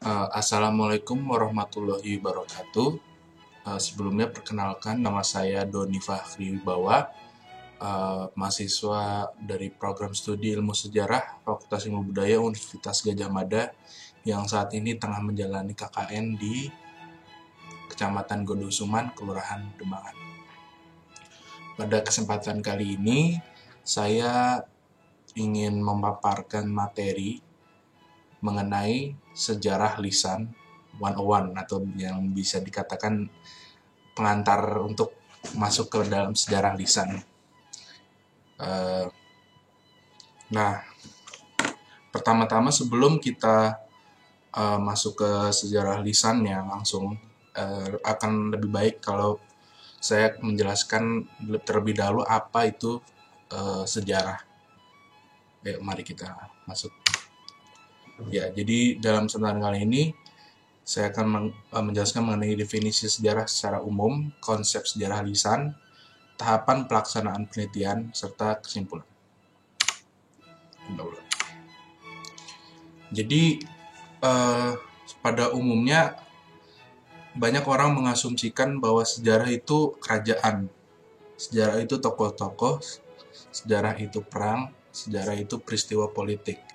Assalamualaikum warahmatullahi wabarakatuh. Sebelumnya perkenalkan nama saya Doni Fahri Wibawa, mahasiswa dari program studi Ilmu Sejarah Fakultas Ilmu Budaya Universitas Gadjah Mada yang saat ini tengah menjalani KKN di Kecamatan Gondosuman, Kelurahan Demangan. Pada kesempatan kali ini, saya ingin memaparkan materi mengenai sejarah lisan 101 atau yang bisa dikatakan pengantar untuk masuk ke dalam sejarah lisan. Nah, pertama-tama sebelum kita masuk ke sejarah lisannya langsung, akan lebih baik kalau saya menjelaskan terlebih dahulu apa itu sejarah. Mari kita masuk. Ya, jadi dalam kesempatan kali ini saya akan menjelaskan mengenai definisi sejarah secara umum, konsep sejarah lisan, tahapan pelaksanaan penelitian, serta kesimpulan. Jadi pada umumnya banyak orang mengasumsikan bahwa sejarah itu kerajaan, sejarah itu tokoh-tokoh, sejarah itu perang, sejarah itu peristiwa politik.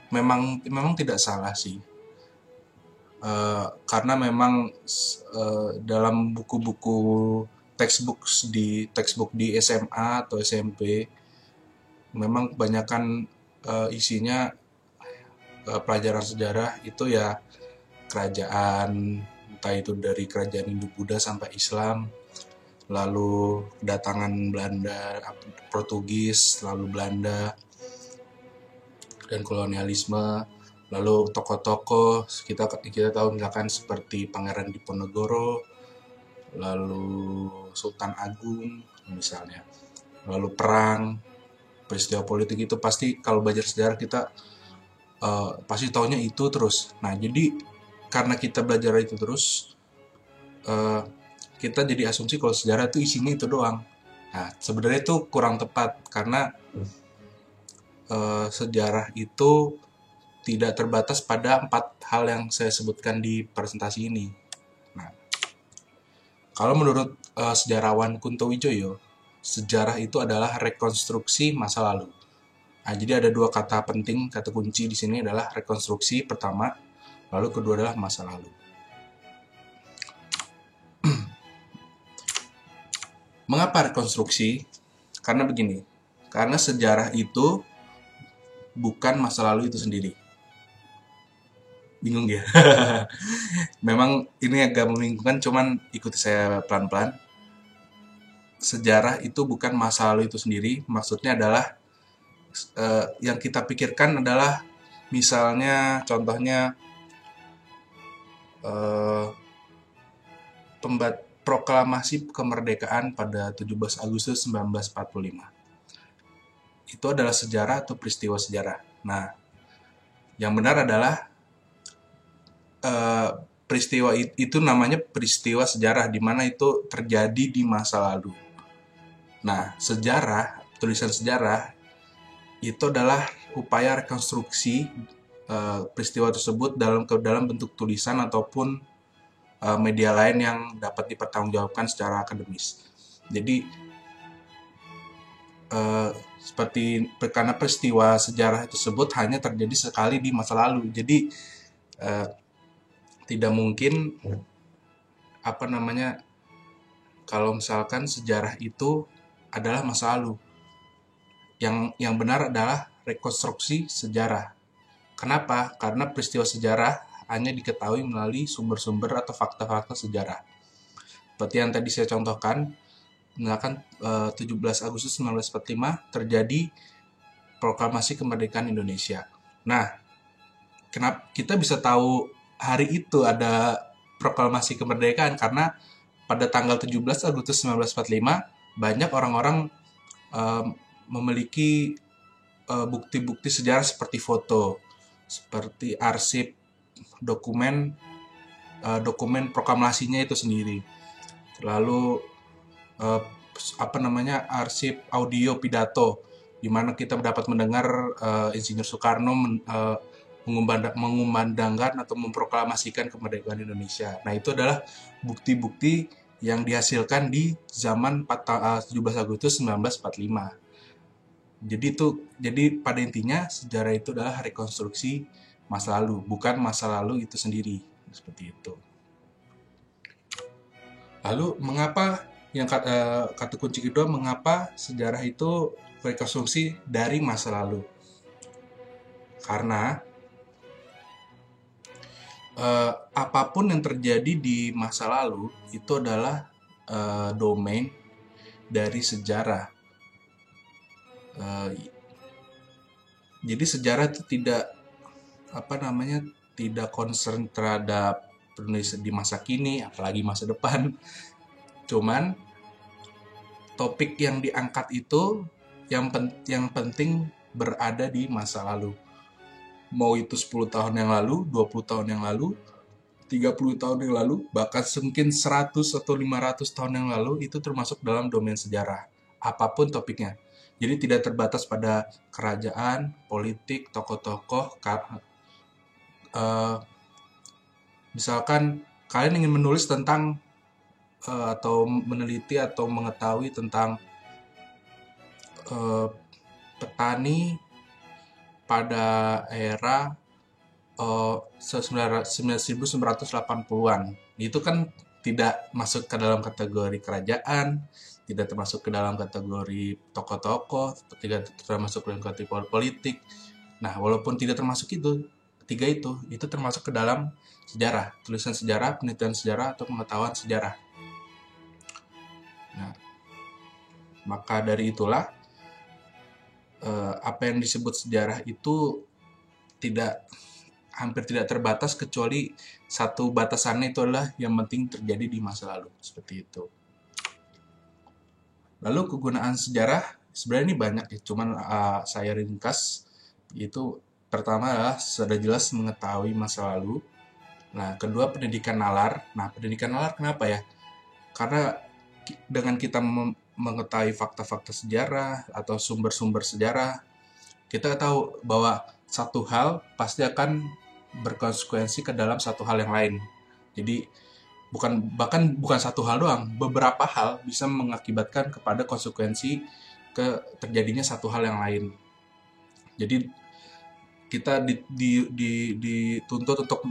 Memang tidak salah sih, karena memang dalam buku-buku textbook di SMA atau SMP memang kebanyakan isinya pelajaran sejarah itu ya kerajaan, entah itu dari kerajaan Hindu-Buddha sampai Islam, lalu kedatangan Belanda, Portugis, lalu Belanda, dan kolonialisme, lalu tokoh-tokoh kita tahu misalkan seperti Pangeran Diponegoro, lalu Sultan Agung misalnya, lalu perang, peristiwa politik itu pasti kalau belajar sejarah kita pasti taunya itu terus. Nah, jadi karena kita belajar itu terus, kita jadi asumsi kalau sejarah itu isinya itu doang. Nah, sebenarnya itu kurang tepat karena sejarah itu tidak terbatas pada 4 hal yang saya sebutkan di presentasi ini. Nah, kalau menurut sejarawan Kunto Wijoyo, sejarah itu adalah rekonstruksi masa lalu. Nah, jadi ada 2 kata penting, kata kunci di sini adalah rekonstruksi pertama, lalu kedua adalah masa lalu. Mengapa rekonstruksi? Karena begini, karena sejarah itu bukan masa lalu itu sendiri. Bingung ya? Memang ini agak membingungkan, cuman ikuti saya pelan-pelan. Sejarah itu bukan masa lalu itu sendiri, maksudnya adalah yang kita pikirkan adalah misalnya contohnya proklamasi kemerdekaan pada 17 Agustus 1945. Itu adalah sejarah atau peristiwa sejarah. Nah, yang benar adalah peristiwa itu namanya peristiwa sejarah, di mana itu terjadi di masa lalu. Nah, sejarah, tulisan sejarah itu adalah upaya rekonstruksi peristiwa tersebut dalam bentuk tulisan ataupun media lain yang dapat dipertanggungjawabkan secara akademis. Jadi karena peristiwa sejarah tersebut hanya terjadi sekali di masa lalu, jadi tidak mungkin kalau misalkan sejarah itu adalah masa lalu. Yang benar adalah rekonstruksi sejarah. Kenapa? Karena peristiwa sejarah hanya diketahui melalui sumber-sumber atau fakta-fakta sejarah. Seperti yang tadi saya contohkan, misalkan 17 Agustus 1945 terjadi proklamasi kemerdekaan Indonesia. Nah, kenapa kita bisa tahu hari itu ada proklamasi kemerdekaan? Karena pada tanggal 17 Agustus 1945 banyak orang-orang memiliki bukti-bukti sejarah seperti foto, seperti arsip, dokumen proklamasinya itu sendiri. Lalu arsip audio pidato, di mana kita dapat mendengar Insinyur Soekarno mengumandangkan atau memproklamasikan kemerdekaan Indonesia. Nah, itu adalah bukti-bukti yang dihasilkan di zaman 17 Agustus 1945. Jadi pada intinya sejarah itu adalah rekonstruksi masa lalu, bukan masa lalu itu sendiri. Seperti itu. Lalu mengapa kata kunci kedua, mengapa sejarah itu rekonstruksi dari masa lalu? Karena apapun yang terjadi di masa lalu itu adalah domain dari sejarah. Jadi sejarah itu tidak tidak concern terhadap penulis di masa kini, apalagi masa depan. Cuman topik yang diangkat itu yang penting berada di masa lalu. Mau itu 10 tahun yang lalu, 20 tahun yang lalu, 30 tahun yang lalu, bahkan mungkin 100 atau 500 tahun yang lalu, itu termasuk dalam domain sejarah. Apapun topiknya. Jadi tidak terbatas pada kerajaan, politik, tokoh-tokoh. Misalkan kalian ingin menulis tentang atau meneliti atau mengetahui tentang petani pada era 1980-an. Itu kan tidak masuk ke dalam kategori kerajaan, tidak termasuk ke dalam kategori tokoh-tokoh, tidak termasuk ke dalam kategori politik. Nah, walaupun tidak termasuk itu, tiga itu termasuk ke dalam sejarah, tulisan sejarah, penelitian sejarah, atau pengetahuan sejarah. Nah, maka dari itulah apa yang disebut sejarah itu hampir tidak terbatas, kecuali satu batasannya itu adalah yang penting terjadi di masa lalu, seperti itu. Lalu kegunaan sejarah sebenarnya ini banyak ya, cuman saya ringkas. Itu pertama adalah sudah jelas mengetahui masa lalu. Nah, kedua pendidikan nalar. Nah, pendidikan nalar kenapa ya? Karena dengan kita mengetahui fakta-fakta sejarah atau sumber-sumber sejarah, kita tahu bahwa satu hal pasti akan berkonsekuensi ke dalam satu hal yang lain. Jadi bukan satu hal doang, beberapa hal bisa mengakibatkan kepada konsekuensi terjadinya satu hal yang lain. Jadi kita dituntut untuk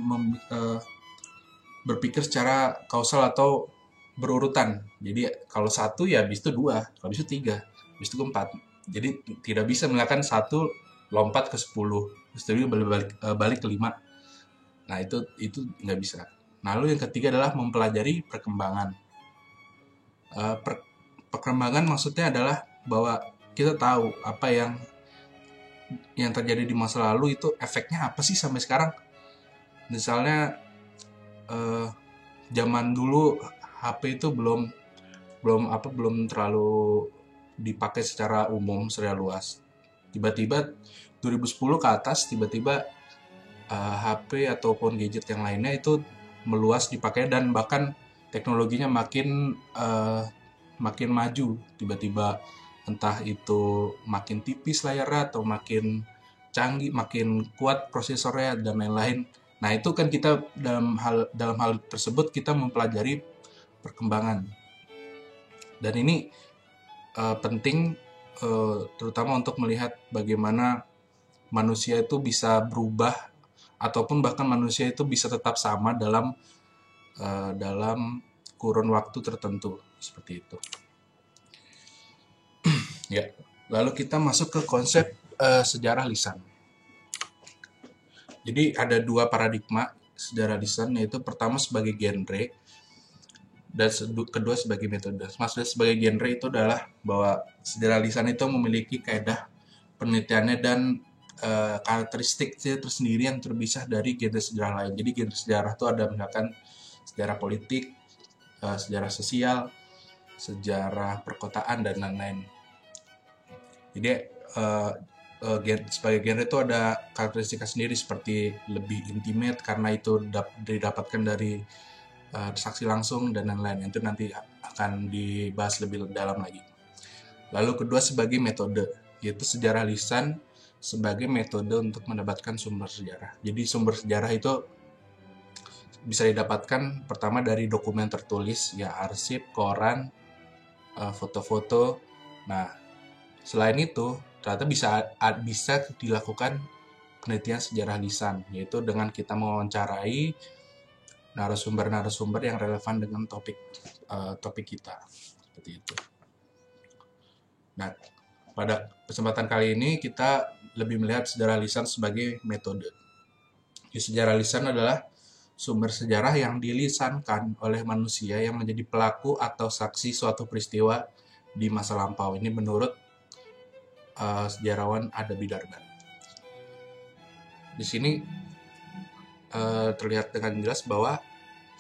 berpikir secara kausal atau berurutan. Jadi kalau satu ya habis itu dua, kalau habis itu tiga, habis itu empat. Jadi tidak bisa melakukan satu lompat ke 10, terus balik ke 5. Nah, itu nggak bisa. Nah, lalu yang ketiga adalah mempelajari perkembangan. Perkembangan maksudnya adalah bahwa kita tahu apa yang terjadi di masa lalu itu efeknya apa sih sampai sekarang. Misalnya zaman dulu HP itu belum terlalu dipakai secara umum, secara luas. Tiba-tiba 2010 ke atas, tiba-tiba HP ataupun gadget yang lainnya itu meluas dipakai, dan bahkan teknologinya makin maju. Tiba-tiba entah itu makin tipis layarnya atau makin canggih, makin kuat prosesornya dan lain-lain. Nah, itu kan kita dalam hal tersebut kita mempelajari perkembangan. Dan ini penting terutama untuk melihat bagaimana manusia itu bisa berubah, ataupun bahkan manusia itu bisa tetap sama dalam kurun waktu tertentu, seperti itu. Ya, lalu kita masuk ke konsep sejarah lisan. Jadi ada dua paradigma sejarah lisan, yaitu pertama sebagai genre dan kedua sebagai metode. Maksudnya sebagai genre itu adalah bahwa sejarah lisan itu memiliki kaedah penelitiannya dan karakteristik tersendiri yang terpisah dari genre sejarah lain. Jadi genre sejarah itu ada misalkan sejarah politik, sejarah sosial, sejarah perkotaan, dan lain-lain. Jadi sebagai genre itu ada karakteristik sendiri, seperti lebih intimate karena itu didapatkan dari saksi langsung dan lain-lain. Itu nanti akan dibahas lebih dalam lagi. Lalu kedua sebagai metode, yaitu sejarah lisan sebagai metode untuk mendapatkan sumber sejarah. Jadi sumber sejarah itu bisa didapatkan pertama dari dokumen tertulis, ya arsip, koran, foto-foto. Nah, selain itu ternyata bisa dilakukan penelitian sejarah lisan, yaitu dengan kita mewawancarai narasumber-narasumber yang relevan dengan topik kita, seperti itu. Nah, pada kesempatan kali ini kita lebih melihat sejarah lisan sebagai metode. Sejarah lisan adalah sumber sejarah yang dilisankan oleh manusia yang menjadi pelaku atau saksi suatu peristiwa di masa lampau. Ini menurut sejarawan Ada Bidardal. Di sini terlihat dengan jelas bahwa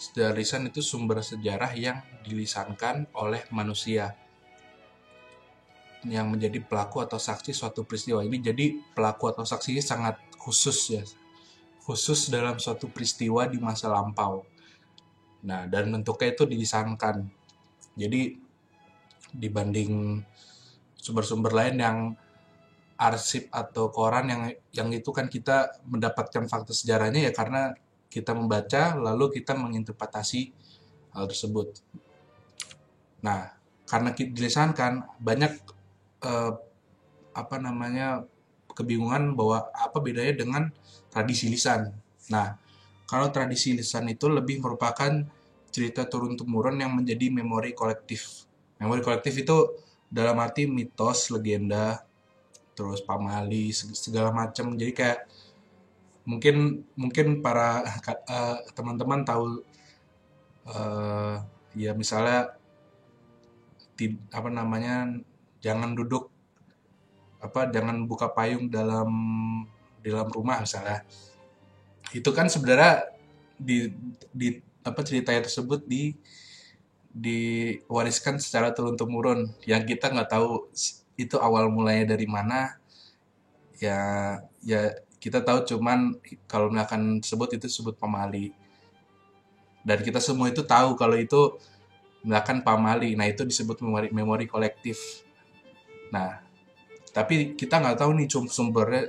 sejarah lisan itu sumber sejarah yang dilisankan oleh manusia yang menjadi pelaku atau saksi suatu peristiwa. Ini jadi pelaku atau saksi sangat khusus ya, khusus dalam suatu peristiwa di masa lampau. Nah, dan bentuknya itu dilisankan. Jadi dibanding sumber-sumber lain yang arsip atau koran yang itu kan kita mendapatkan fakta sejarahnya ya karena kita membaca lalu kita menginterpretasi hal tersebut. Nah, karena dilisankan banyak kebingungan bahwa apa bedanya dengan tradisi lisan. Nah, kalau tradisi lisan itu lebih merupakan cerita turun-temurun yang menjadi memori kolektif. Memori kolektif itu dalam arti mitos, legenda, terus pamali, segala macam. Jadi kayak mungkin para teman-teman tahu ya misalnya jangan buka payung dalam rumah misalnya. Itu kan sebenarnya di ceritanya tersebut diwariskan secara turun-temurun yang kita nggak tahu itu awal mulanya dari mana. Ya kita tahu cuman kalau misalkan itu disebut pamali. Dan kita semua itu tahu kalau itu misalkan pamali. Nah, itu disebut memori kolektif. Nah, tapi kita nggak tahu nih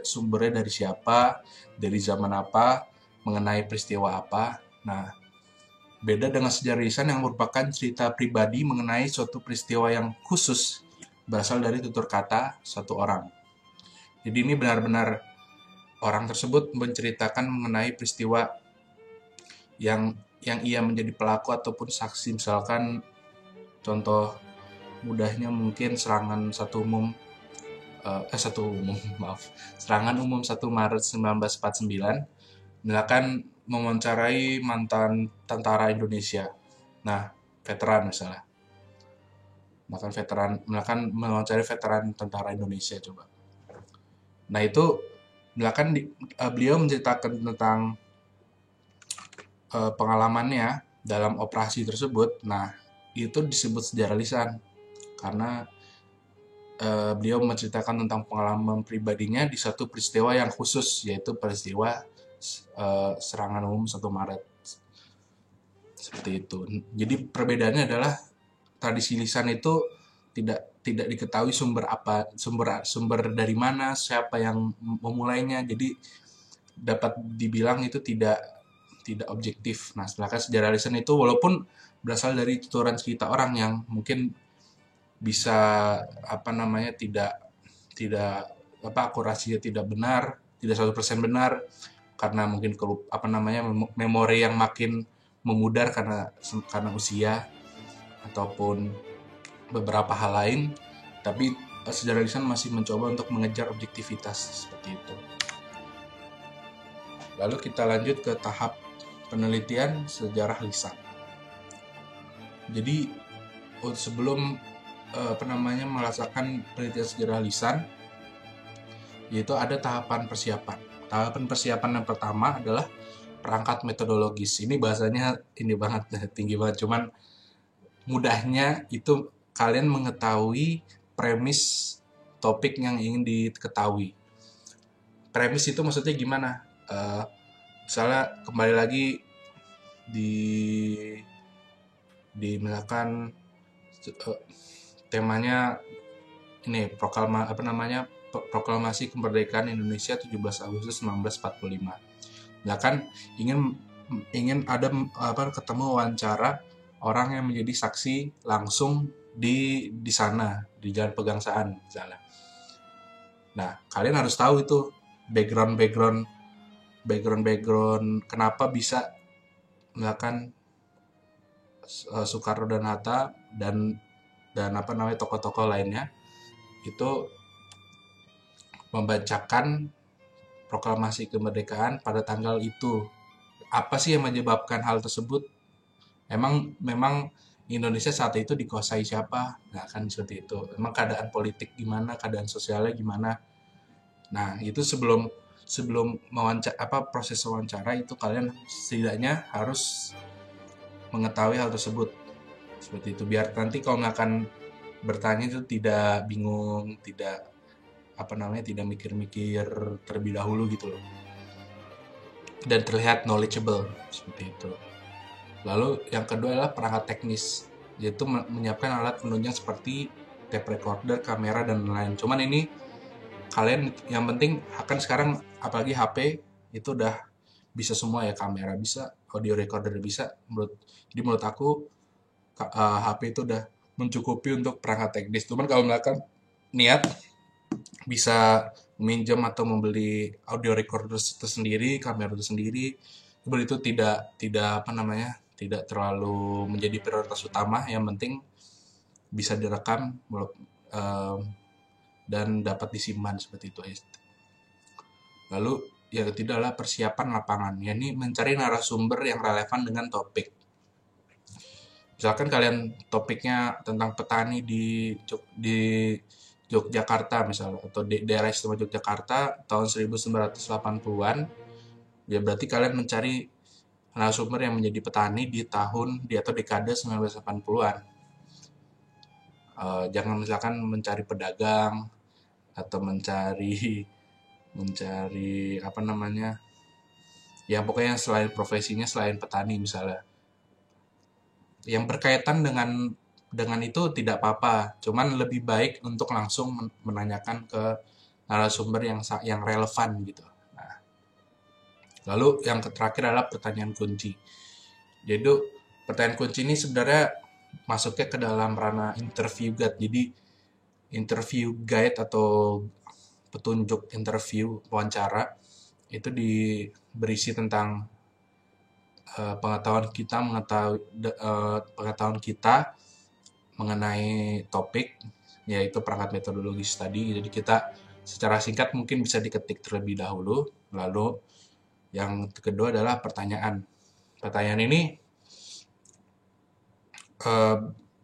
sumbernya dari siapa, dari zaman apa, mengenai peristiwa apa. Nah, beda dengan sejarah lisan yang merupakan cerita pribadi mengenai suatu peristiwa yang khusus berasal dari tutur kata suatu orang. Jadi ini benar-benar orang tersebut menceritakan mengenai peristiwa yang ia menjadi pelaku ataupun saksi. Misalkan contoh mudahnya mungkin serangan umum 1 Maret 1949, misalkan mewawancarai mantan tentara Indonesia. Nah, veteran misalnya. Misalkan mewawancarai veteran tentara Indonesia coba. Nah, itu misalkan beliau menceritakan tentang pengalamannya dalam operasi tersebut. Nah, itu disebut sejarah lisan karena beliau menceritakan tentang pengalaman pribadinya di satu peristiwa yang khusus, yaitu peristiwa serangan umum 1 Maret. Seperti itu. Jadi perbedaannya adalah tradisi lisan itu tidak diketahui sumber dari mana, siapa yang memulainya. Jadi dapat dibilang itu tidak objektif. Nah, sedangkan sejarah lisan itu walaupun berasal dari tuturan cerita orang yang mungkin bisa akurasinya tidak benar, tidak 100% benar karena mungkin memori yang makin memudar karena usia ataupun beberapa hal lain, tapi sejarah lisan masih mencoba untuk mengejar objektivitas seperti itu. Lalu kita lanjut ke tahap penelitian sejarah lisan. Jadi sebelum merasakan penelitian sejarah lisan, yaitu ada tahapan persiapan. Tahapan persiapan yang pertama adalah perangkat metodologis. Ini bahasanya tinggi banget. Cuman mudahnya itu kalian mengetahui premis topik yang ingin diketahui. Premis itu maksudnya gimana? Misalnya kembali lagi di misalkan temanya ini Proklamasi Kemerdekaan Indonesia 17 Agustus 1945. Nah kan ingin ingin ada ketemu wawancara orang yang menjadi saksi langsung di sana di Jalan Pegangsaan misalnya. Nah kalian harus tahu itu background kenapa bisa misalkan Soekarno dan Hatta dan tokoh-tokoh lainnya itu membacakan proklamasi kemerdekaan pada tanggal itu. Apa sih yang menyebabkan hal tersebut? Memang Indonesia saat itu dikuasai siapa? Nah, kan seperti itu. Memang keadaan politik gimana, keadaan sosialnya gimana. Nah, itu sebelum proses wawancara itu kalian setidaknya harus mengetahui hal tersebut. Seperti itu biar nanti kalau akan bertanya itu tidak bingung, tidak tidak mikir-mikir terlebih dahulu gitu loh. Dan terlihat knowledgeable seperti itu. Lalu yang kedua adalah perangkat teknis, yaitu menyiapkan alat penunjang seperti tape recorder, kamera dan lain-lain. Cuman ini kalian yang penting akan sekarang apalagi HP itu udah bisa semua ya, kamera bisa, audio recorder bisa. Jadi menurut aku HP itu udah mencukupi untuk perangkat teknis. Cuman kalau misalkan niat bisa minjem atau membeli audio recorder tersendiri, kamera tersendiri, itu tidak terlalu menjadi prioritas utama. Yang penting bisa direkam dan dapat disimpan seperti itu. Lalu yang ketiga adalah persiapan lapangan, yakni mencari narasumber yang relevan dengan topik. Misalkan kalian topiknya tentang petani di Yogyakarta misalnya, atau di daerah istimewa Yogyakarta tahun 1980-an, ya berarti kalian mencari narasumber yang menjadi petani di atau dekade 1980-an. Jangan misalkan mencari pedagang atau mencari ya pokoknya selain profesinya, selain petani misalnya. Yang berkaitan dengan itu tidak apa-apa, cuman lebih baik untuk langsung menanyakan ke narasumber yang relevan gitu. Nah, lalu yang terakhir adalah pertanyaan kunci. Jadi pertanyaan kunci ini sebenarnya masuknya ke dalam ranah interview guide. Jadi interview guide atau petunjuk interview wawancara itu berisi tentang pengetahuan kita mengenai topik, yaitu perangkat metodologis tadi. Jadi kita secara singkat mungkin bisa diketik terlebih dahulu. Lalu yang kedua adalah pertanyaan. Pertanyaan ini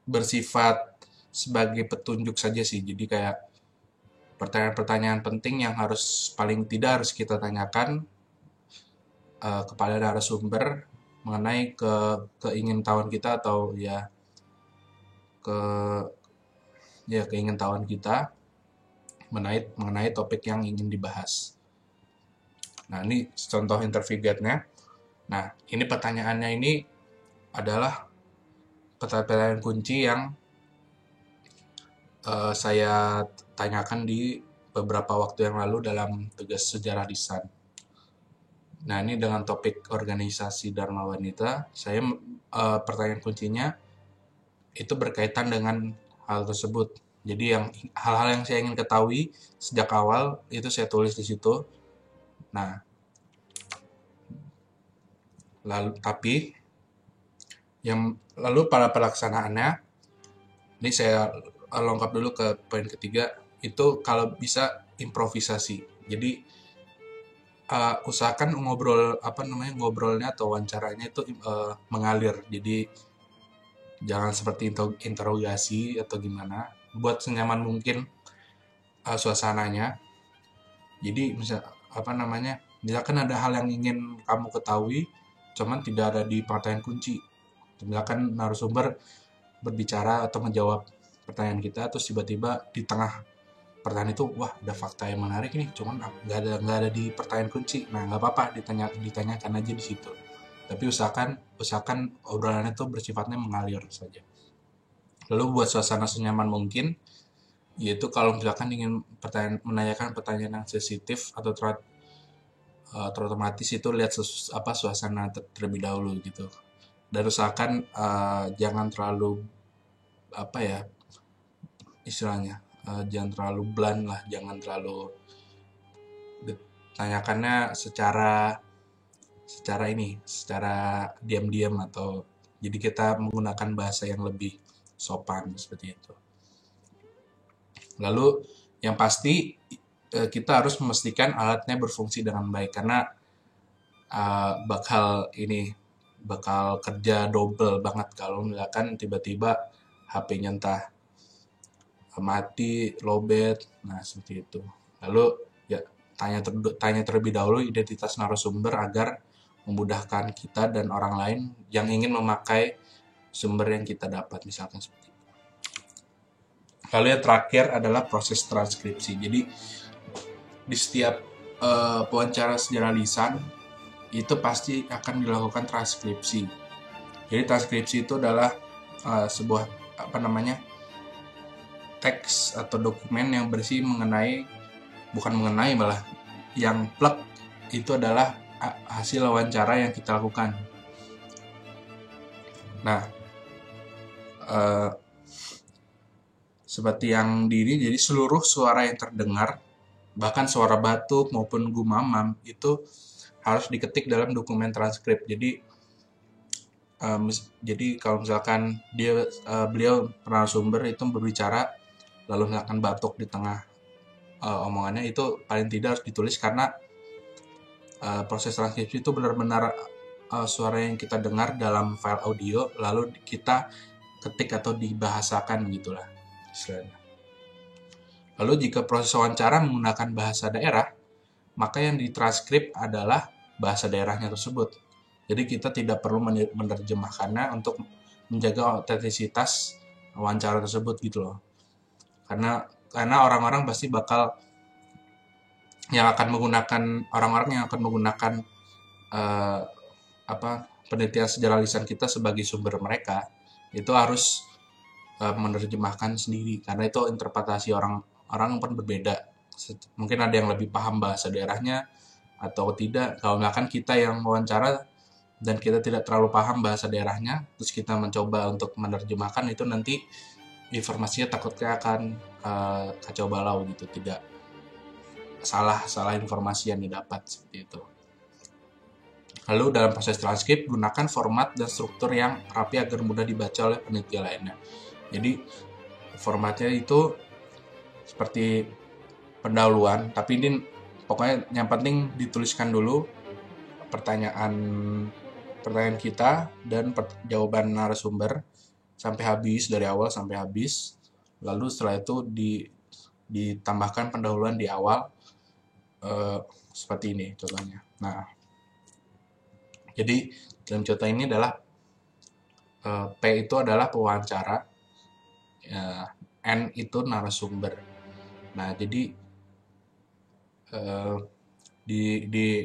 bersifat sebagai petunjuk saja sih. Jadi kayak pertanyaan-pertanyaan penting yang paling tidak harus kita tanyakan kepada narasumber mengenai keingintahuan kita atau keingintahuan kita mengenai topik yang ingin dibahas. Nah, ini contoh interview guide-nya. Nah, ini pertanyaannya ini adalah pertanyaan kunci yang saya tanyakan di beberapa waktu yang lalu dalam tugas sejarah lisan. Nah, ini dengan topik organisasi Dharma Wanita, pertanyaan kuncinya itu berkaitan dengan hal tersebut. Jadi hal-hal yang saya ingin ketahui sejak awal itu saya tulis di situ. Nah, lalu pada pelaksanaannya, ini saya lengkap dulu ke poin ketiga, itu kalau bisa improvisasi. Jadi usahakan ngobrolnya atau wawancaranya itu mengalir. Jadi jangan seperti interogasi atau gimana. Buat senyaman mungkin suasananya. Jadi misalkan ada hal yang ingin kamu ketahui, cuman tidak ada di pertanyaan kunci. Misalkan narasumber berbicara atau menjawab pertanyaan kita, terus tiba-tiba di tengah pertanyaan itu, wah ada fakta yang menarik nih, cuman nggak ada di pertanyaan kunci. Nah, nggak apa-apa, ditanyakan aja di situ. Tapi usahakan obrolannya itu bersifatnya mengalir saja. Lalu buat suasana senyaman mungkin, yaitu kalau misalkan ingin menanyakan pertanyaan yang sensitif atau otomatis itu lihat suasana terlebih dahulu gitu. Dan usahakan jangan terlalu apa ya istilahnya, jangan terlalu blunt lah, jangan terlalu ditanyakannya secara diam-diam, atau jadi kita menggunakan bahasa yang lebih sopan seperti itu. Lalu yang pasti kita harus memastikan alatnya berfungsi dengan baik, karena bakal kerja double banget kalau misalkan tiba-tiba HP-nya entah mati, lowbat, nah seperti itu. Lalu ya tanya terlebih dahulu identitas narasumber agar memudahkan kita dan orang lain yang ingin memakai sumber yang kita dapat, misalkan seperti itu. Lalu yang terakhir adalah proses transkripsi. Jadi di setiap wawancara secara lisan itu pasti akan dilakukan transkripsi. Jadi transkripsi itu adalah sebuah teks atau dokumen yang bersih yang plek itu adalah hasil wawancara yang kita lakukan. Nah, seperti yang jadi seluruh suara yang terdengar, bahkan suara batuk maupun gumamam, itu harus diketik dalam dokumen transkrip. Jadi kalau misalkan beliau narasumber itu berbicara, lalu misalkan batuk di tengah omongannya, itu paling tidak harus ditulis, karena proses transkripsi itu benar-benar suara yang kita dengar dalam file audio lalu kita ketik atau dibahasakan gitulah istilahnya. Lalu jika proses wawancara menggunakan bahasa daerah, maka yang ditranskrip adalah bahasa daerahnya tersebut. Jadi kita tidak perlu menerjemahkannya untuk menjaga autentisitas wawancara tersebut gitu loh. Karena orang-orang pasti bakal orang-orang yang akan menggunakan penelitian sejarah lisan kita sebagai sumber mereka, itu harus menerjemahkan sendiri, karena itu interpretasi orang pun berbeda. Mungkin ada yang lebih paham bahasa daerahnya atau tidak. Kalau misalkan kita yang wawancara dan kita tidak terlalu paham bahasa daerahnya, terus kita mencoba untuk menerjemahkan, itu nanti informasinya takutnya akan kacau balau gitu, tidak salah informasi yang didapat seperti itu. Lalu dalam proses transkrip, gunakan format dan struktur yang rapi agar mudah dibaca oleh peneliti lainnya. Jadi formatnya itu seperti pendahuluan, tapi ini pokoknya yang penting dituliskan dulu pertanyaan kita dan jawaban narasumber sampai habis, dari awal sampai habis. Lalu setelah itu ditambahkan pendahuluan di awal, seperti ini contohnya. Nah, jadi dalam contoh ini adalah P itu adalah pewawancara, N itu narasumber. Nah, jadi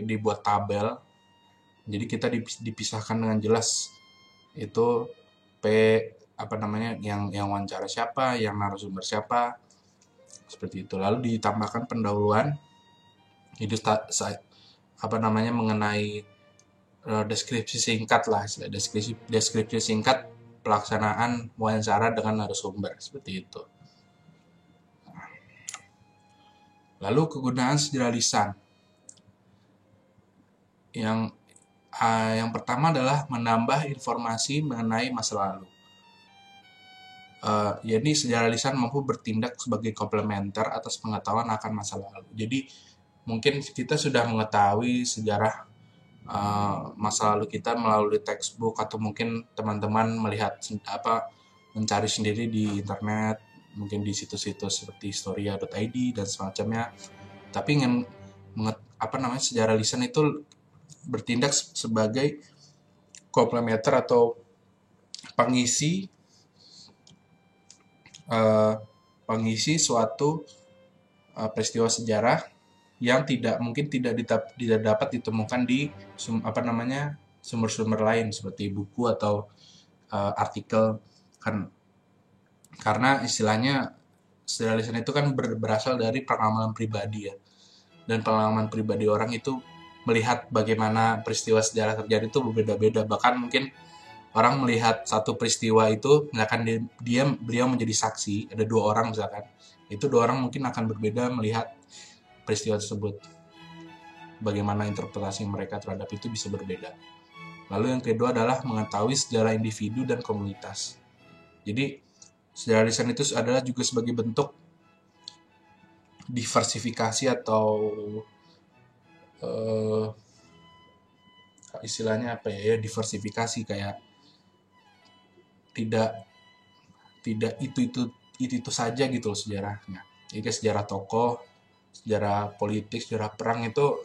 dibuat tabel. Jadi kita dipisahkan dengan jelas. Itu P yang wawancara siapa, yang narasumber siapa, seperti itu. Lalu ditambahkan pendahuluan itu mengenai deskripsi singkat lah, deskripsi singkat pelaksanaan wawancara dengan narasumber, seperti itu. Lalu kegunaan sejarah lisan. Yang pertama adalah menambah informasi mengenai masa lalu. Jadi sejarah lisan mampu bertindak sebagai komplementer atas pengetahuan akan masa lalu. Jadi mungkin kita sudah mengetahui sejarah masa lalu kita melalui textbook, atau mungkin teman-teman mencari sendiri di internet, mungkin di situs-situs seperti historia.id dan semacamnya. Tapi sejarah lisan itu bertindak sebagai komplementer atau pengisi suatu peristiwa sejarah yang tidak dapat ditemukan di sumber-sumber lain seperti buku atau artikel, karena istilahnya sejarah lisan itu kan berasal dari pengalaman pribadi ya. Dan pengalaman pribadi orang itu melihat bagaimana peristiwa sejarah terjadi itu berbeda-beda. Bahkan mungkin orang melihat satu peristiwa itu, misalkan beliau menjadi saksi, ada dua orang misalkan, itu dua orang mungkin akan berbeda melihat peristiwa tersebut. Bagaimana interpretasi mereka terhadap itu bisa berbeda. Lalu yang kedua adalah mengetahui sejarah individu dan komunitas. Jadi sejarah lisan itu adalah juga sebagai bentuk diversifikasi atau eh, istilahnya apa ya, diversifikasi, kayak tidak tidak itu saja gitu loh sejarahnya. Jadi kayak sejarah tokoh, sejarah politik, sejarah perang itu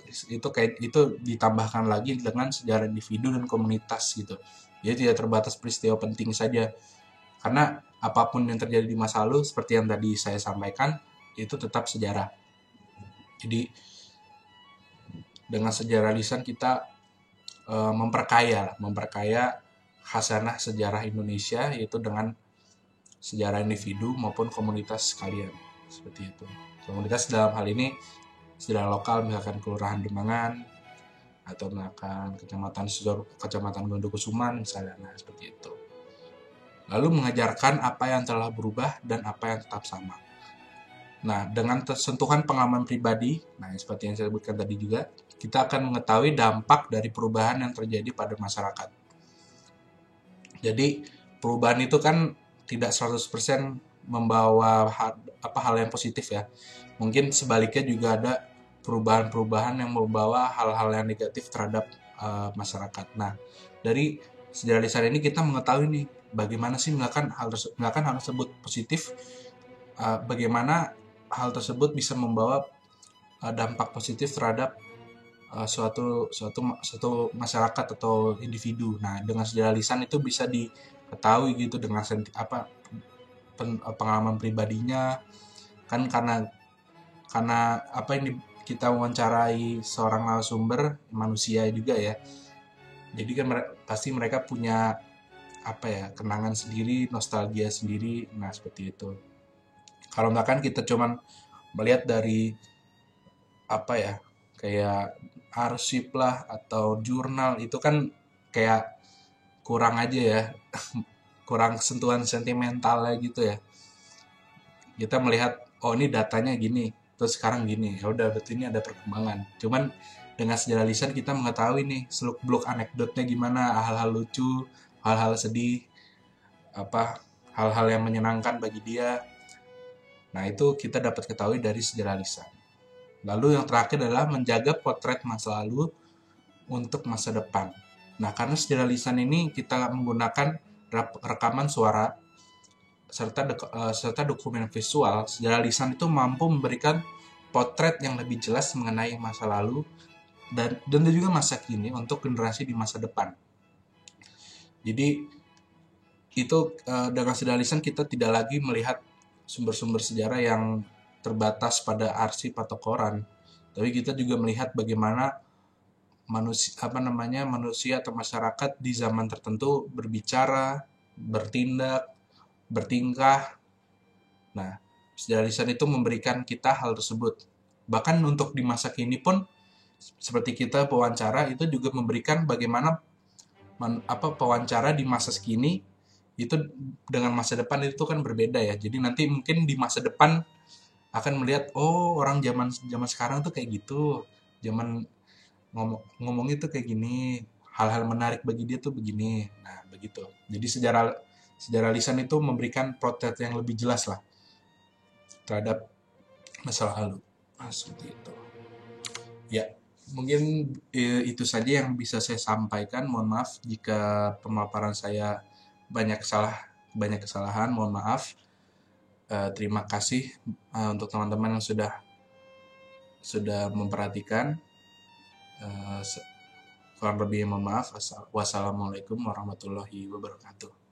kayak itu ditambahkan lagi dengan sejarah individu dan komunitas gitu. Jadi tidak terbatas peristiwa penting saja. Karena apapun yang terjadi di masa lalu seperti yang tadi saya sampaikan itu tetap sejarah. Jadi dengan sejarah lisan kita memperkaya khasanah sejarah Indonesia, yaitu dengan sejarah individu maupun komunitas sekalian, seperti itu. Komunitas dalam hal ini sejarah lokal, misalkan Kelurahan Demangan atau misalkan Kecamatan Gondokusuman misalnya, nah seperti itu. Lalu mengajarkan apa yang telah berubah dan apa yang tetap sama. Nah, dengan sentuhan pengalaman pribadi, nah seperti yang saya sebutkan tadi juga, kita akan mengetahui dampak dari perubahan yang terjadi pada masyarakat. Jadi, perubahan itu kan tidak 100% membawa hal yang positif ya. Mungkin sebaliknya juga ada perubahan-perubahan yang membawa hal-hal yang negatif terhadap masyarakat. Nah, dari sejarah lisan ini kita mengetahui nih bagaimana sih misalkan hal tersebut positif, bagaimana hal tersebut bisa membawa dampak positif terhadap suatu masyarakat atau individu. Nah, dengan sejarah lisan itu bisa diketahui gitu dengan pengalaman pribadinya kan, karena apa ini kita wawancarai seorang narasumber manusia juga ya. Jadi kan pasti mereka punya apa ya, kenangan sendiri, nostalgia sendiri. Nah, seperti itu. Kalau misalkan kita cuman melihat dari apa ya, kayak arsip lah atau jurnal, itu kan kayak kurang aja ya, kurang sentuhan sentimentalnya gitu ya. Kita melihat, oh ini datanya gini, terus sekarang gini, ya udah berarti ini ada perkembangan. Cuman dengan sejarah lisan kita mengetahui nih seluk beluk anekdotnya gimana, hal-hal lucu, hal-hal sedih, apa hal-hal yang menyenangkan bagi dia. Nah, itu kita dapat ketahui dari sejarah lisan. Lalu yang terakhir adalah menjaga potret masa lalu untuk masa depan. Nah, karena sejarah lisan ini kita menggunakan rekaman suara serta dokumen visual, sejarah lisan itu mampu memberikan potret yang lebih jelas mengenai masa lalu dan juga masa kini untuk generasi di masa depan. Jadi itu dengan sejarah lisan kita tidak lagi melihat sumber-sumber sejarah yang terbatas pada arsip atau koran, tapi kita juga melihat bagaimana manusia atau masyarakat di zaman tertentu berbicara, bertindak, bertingkah. Nah, sejarah lisan itu memberikan kita hal tersebut. Bahkan untuk di masa kini pun seperti kita pewawancara itu juga memberikan bagaimana pewawancara di masa kini itu dengan masa depan itu kan berbeda ya. Jadi nanti mungkin di masa depan akan melihat, oh orang zaman sekarang tuh kayak gitu, zaman ngomong itu kayak gini, hal-hal menarik bagi dia tuh begini. Nah, begitu. Jadi sejarah lisan itu memberikan potret yang lebih jelas lah terhadap masa lalu. Nah, seperti itu. Ya, mungkin itu saja yang bisa saya sampaikan. Mohon maaf jika pemaparan saya banyak kesalahan. Mohon maaf. Terima kasih untuk teman-teman yang sudah memperhatikan. Kurang lebih mohon maaf. Wassalamualaikum warahmatullahi wabarakatuh.